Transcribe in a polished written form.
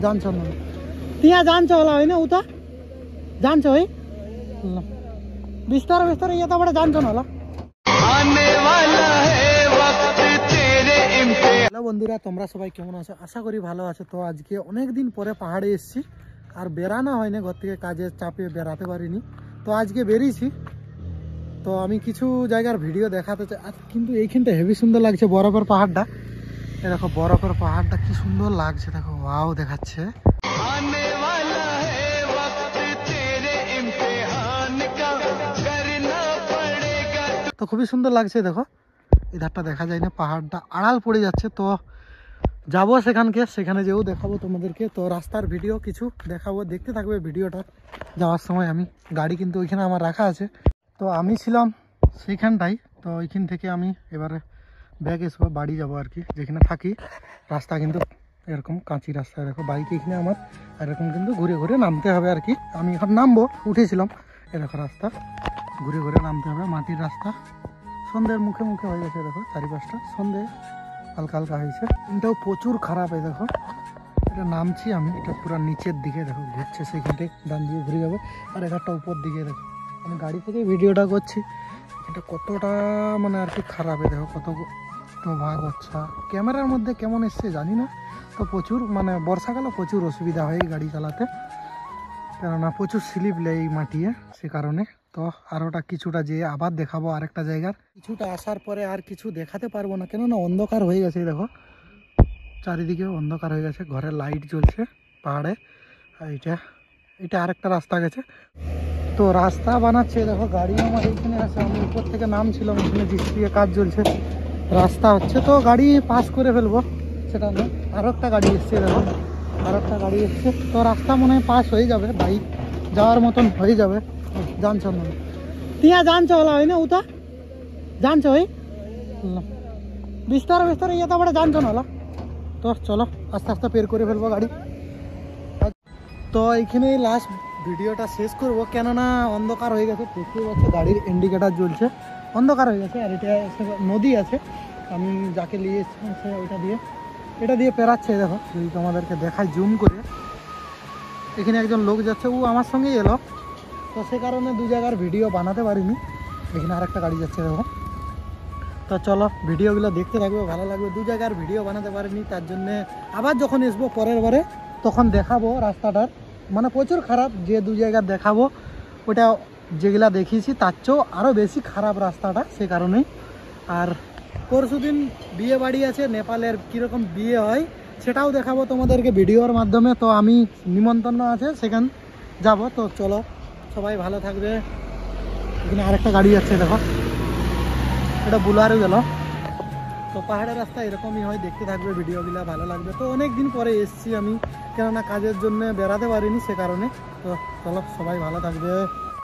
जान्छ मलाई त्यहाँ जान्छ होला होइन उता जान्छ है ल बिस्तारै बिस्तारै यताबाट जान्छन् होला হ্যালো বন্ধুরা তোমরা সবাই কেমন আছো আশা করি ভালো আছো তো আজকে অনেক দিন পরে পাহাড়ে এসেছি আর বেরানো হয়নি ঘর থেকে কাজের চাপে বেরাতে পারিনি তো আজকে বেরিয়েছি তো আমি কিছু জায়গার ভিডিও দেখাতে চাই আর কিন্তু এইখানটা হেভি সুন্দর লাগছে বরফের পাহাড়টা এই দেখো বরফের পাহাড়টা কি সুন্দর লাগছে দেখো ওয়াও দেখাচ্ছে তো খুবই সুন্দর লাগছে দেখো ইধারটা দেখা যায় না পাহাড়টা আড়াল পড়ে যাচ্ছে তো যাবো সেখানে যেও দেখাবো তোমাদেরকে তো রাস্তার ভিডিও কিছু দেখাবো দেখতে থাকবে ভিডিওটা যাওয়ার সময় আমি গাড়ি কিন্তু ওইখানে আমার রাখা আছে তো আমি ছিলাম সেইখানটাই তো ওইখান থেকে আমি এবারে ব্যাগ এসবো বাড়ি যাবো আর কি যেখানে থাকি রাস্তা কিন্তু এরকম কাঁচি রাস্তা দেখো বাইক এখানে আমার এরকম কিন্তু ঘুরে ঘুরে নামতে হবে আর কি আমি এখন নামবো উঠেছিলাম এরকম রাস্তা ঘুরে ঘুরে নামতে হবে মাটির রাস্তা সন্ধ্যের মুখে মুখে হয়ে গেছে দেখো চারিপাশটা সন্ধ্যে হালকা হালকা হয়েছে এটাও প্রচুর খারাপ হয় দেখো এটা নামছি আমি এটা পুরো নিচের দিকে দেখো ঘুরছে সেইখানটায় ডান দিকে ঘুরে যাবো আর একটা উপর দিকে দেখো আমি গাড়ি থেকে ভিডিওটা করছি এটা কতটা মানে আর কি খারাপ দেখো কত ভাগ আচ্ছা ক্যামেরার মধ্যে কেমন এসছে জানি না তো প্রচুর মানে বর্ষাকালে প্রচুর অসুবিধা হয় গাড়ি চালাতে কেননা প্রচুর স্লিপ নেই এই মাটিয়ে সে কারণে তো আর ওটা কিছুটা যে আবার দেখাবো আরেকটা জায়গার কিছুটা আসার পরে আর কিছু দেখাতে পারবো না কেননা অন্ধকার হয়ে গেছে দেখো চারিদিকে অন্ধকার হয়ে গেছে ঘরের লাইট জ্বলছে পাহাড়ে আর এটা আরেকটা রাস্তা গেছে তো রাস্তা বানাচ্ছে দেখো গাড়ি আমার এইখানে আছে আমি উপর থেকে নামছিলাম এখানে জিসিপির কাজ চলছে রাস্তা হচ্ছে তো গাড়ি পাস করে ফেলবো সেটা না আরও একটা গাড়ি এসছে দেখো আর একটা গাড়ি এসছে তো রাস্তা মনে হয় পাস হয়ে যাবে বাইক যাওয়ার মতন হয়ে যাবে जान्छ मलाई त्यहाँ जान्छ होला होइन उता जान्छ है ल बिस्तारै बिस्तारै यताबाट जान्छन् होला তো চলো আস্তে আস্তে বের করে ফেলবো গাড়ি তো এইখানেই লাস্ট ভিডিওটা শেষ করব কেননা অন্ধকার হয়ে গেছে দেখতেই পাচ্ছ গাড়ির ইন্ডিকেটার জ্বলছে অন্ধকার হয়ে গেছে আর এটা নদী আছে আমি যাকে নিয়ে এসেছি সে এটা দিয়ে পেরাচ্ছে দেখো যদি তোমাদেরকে দেখায় জুম করে এখানে একজন লোক যাচ্ছে ও আমার সঙ্গেই এলো তো সে কারণে দু জায়গার ভিডিও বানাতে পারিনি এখানে আরেকটা গাড়ি যাচ্ছে দেখো তো চলো ভিডিওগুলো দেখতে থাকবে ভালো লাগবে দু জায়গার ভিডিও বানাতে পারিনি তার জন্যে আবার যখন আসবো পরের বারে তখন দেখাবো রাস্তাটার মানে প্রচুর খারাপ যে দু জায়গার দেখাবো ওটা যেগুলা দেখিয়েছি তার চেয়েও আরও বেশি খারাপ রাস্তাটা সে কারণেই আর পরশুদিন বিয়ে বাড়ি আছে নেপালের কীরকম বিয়ে হয় সেটাও দেখাবো তোমাদেরকে ভিডিওর মাধ্যমে তো আমি নিমন্ত্রণ আছে সেখানে যাব তো চলো সবাই ভালো থাকবে এখানে আরেকটা গাড়ি যাচ্ছে দেখো এটা বুলারও গেল তো পাহাড়ের রাস্তা এরকমই হয় দেখতে থাকবে ভিডিওগুলো ভালো লাগবে তো অনেক দিন পরে এসেছি আমি কেননা কাজের জন্য বেরাতে পারিনি সে কারণে তো চলো সবাই ভালো থাকবে।